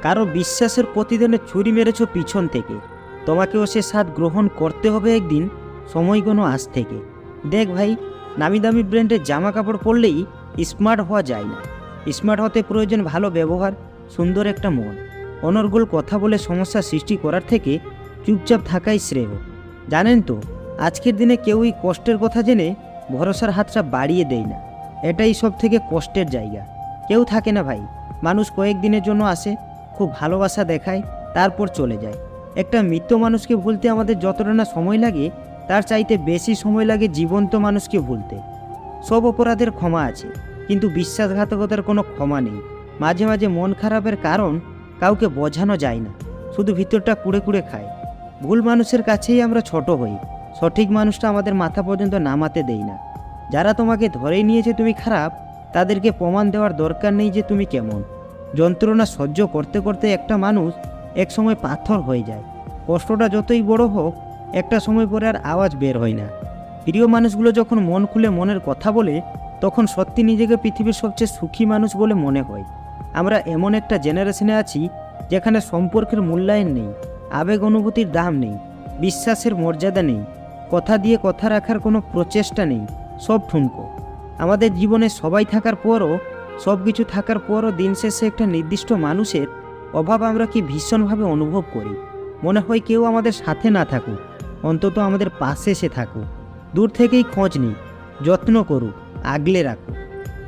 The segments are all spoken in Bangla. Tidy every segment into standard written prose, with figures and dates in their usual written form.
কারো বিশ্বাসের প্রতিদানে ছুরি মেরেছ পিছন থেকে, তোমাকেও সে স্বাদ গ্রহণ করতে হবে একদিন, সময় কোনো আজ থেকে। দেখ ভাই, নামি দামি ব্র্যান্ডের জামা কাপড় পরলেই স্মার্ট হওয়া যায় না। স্মার্ট হতে প্রয়োজন ভালো ব্যবহার, সুন্দর একটা মন। অনর্গল কথা বলে সমস্যা সৃষ্টি করার থেকে চুপচাপ থাকাই শ্রেয়। জানেন তো, আজকের দিনে কেউই কষ্টের কথা জেনে ভরসার হাতটা বাড়িয়ে দেয় না। এটাই সব থেকে কষ্টের জায়গা। কেউ থাকে না ভাই, মানুষ কয়েকদিনের জন্য আসে, খুব ভালোবাসা দেখায়, তারপর চলে যায়। একটা মৃত মানুষকে ভুলতে আমাদের যতটা না সময় লাগে, তার চাইতে বেশি সময় লাগে জীবন্ত মানুষকে ভুলতে। সব অপরাধের ক্ষমা আছে, কিন্তু বিশ্বাসঘাতকতার কোনো ক্ষমা নেই। মাঝে মাঝে মন খারাপের কারণ কাউকে বোঝানো যায় না, শুধু ভিতরটা কুড়ে কুড়ে খায়। ভুল মানুষের কাছেই আমরা ছোট হই, সঠিক মানুষটা আমাদের মাথা পর্যন্ত নামাতে দেই না। যারা তোমাকে ধরেই নিয়েছে তুমি খারাপ, তাদেরকে প্রমাণ দেওয়ার দরকার নেই যে তুমি কেমন। যন্ত্রণা সহ্য করতে করতে একটা মানুষ একসময় পাথর হয়ে যায়। কষ্টটা যতই বড় হোক, একটা সময় পরে আর আওয়াজ বের হয় না। প্রিয় মানুষগুলো যখন মন খুলে মনের কথা বলে, তখন সত্যি নিজেকে পৃথিবীর সবচেয়ে সুখী মানুষ বলে মনে হয়। আমরা এমন একটা জেনারেশনে আছি যেখানে সম্পর্কের মূল্যায়ন নেই, আবেগ অনুভূতির দাম নেই, বিশ্বাসের মর্যাদা নেই, কথা দিয়ে কথা রাখার কোনো প্রচেষ্টা নেই, সব ঠুনকো। আমাদের জীবনে সবাই থাকার পরও, সব কিছু থাকার পরও দিন শেষে একটা নির্দিষ্ট মানুষের অভাব আমরা কি ভীষণভাবে অনুভব করি। মনে হয় কেউ আমাদের সাথে না থাকুক, অন্তত আমাদের পাশে এসে থাকুক। দূর থেকেই খোঁজ নিই, যত্ন করুক, আগলে রাখুক।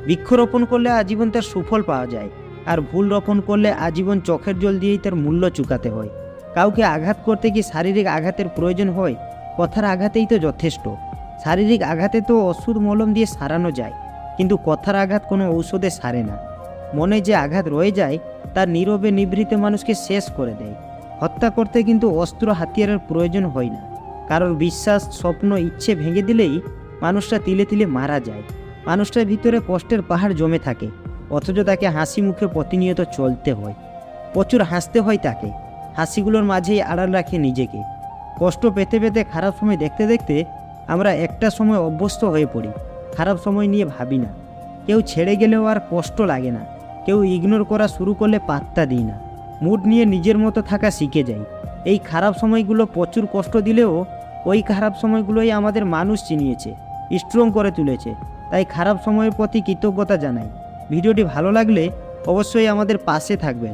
বৃক্ষরোপণ করলে আজীবন তার সুফল পাওয়া যায়, আর ভুল রোপণ করলে আজীবন চোখের জল দিয়েই তার মূল্য চুকাতে হয়। কাউকে আঘাত করতে কি শারীরিক আঘাতের প্রয়োজন হয়? কথার আঘাতেই তো যথেষ্ট। শারীরিক আঘাতে তো ওষুধ মলম দিয়ে সারানো যায়, কিন্তু কথার আঘাত কোনো ঔষধে সারে না। মনে যে আঘাত রয়ে যায়, তার নীরবে নিভৃতে মানুষকে শেষ করে দেয়। হত্যা করতে কিন্তু অস্ত্র হাতিয়ারের প্রয়োজন হয় না। কারোর বিশ্বাস, স্বপ্ন, ইচ্ছে ভেঙে দিলেই মানুষটা তিলে তিলে মারা যায়। মানুষটার ভিতরে কষ্টের পাহাড় জমে থাকে, অথচ তাকে হাসি মুখে প্রতিনিয়ত চলতে হয়। প্রচুর হাসতে হয় তাকে, হাসিগুলোর মাঝেই আড়াল রাখে নিজেকে। কষ্ট পেতে পেতে খারাপ সময় দেখতে দেখতে আমরা একটা সময় অভ্যস্ত হয়ে পড়ি, খারাপ সময় নিয়ে ভাবি না। কেউ ছেড়ে গেলেও আর কষ্ট লাগে না, কেউ ইগনোর করা শুরু করলে পাত্তা দিই না। মুড নিয়ে নিজের মতো থাকা শিখে যাই। এই খারাপ সময়গুলো প্রচুর কষ্ট দিলেও ওই খারাপ সময়গুলোই আমাদের মানুষ চিনিয়েছে, স্ট্রং করে তুলেছে। তাই খারাপ সময়ের প্রতি কৃতজ্ঞতা জানাই। ভিডিওটি ভালো লাগলে অবশ্যই আমাদের পাশে থাকবেন।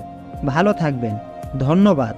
ভালো থাকবেন। ধন্যবাদ।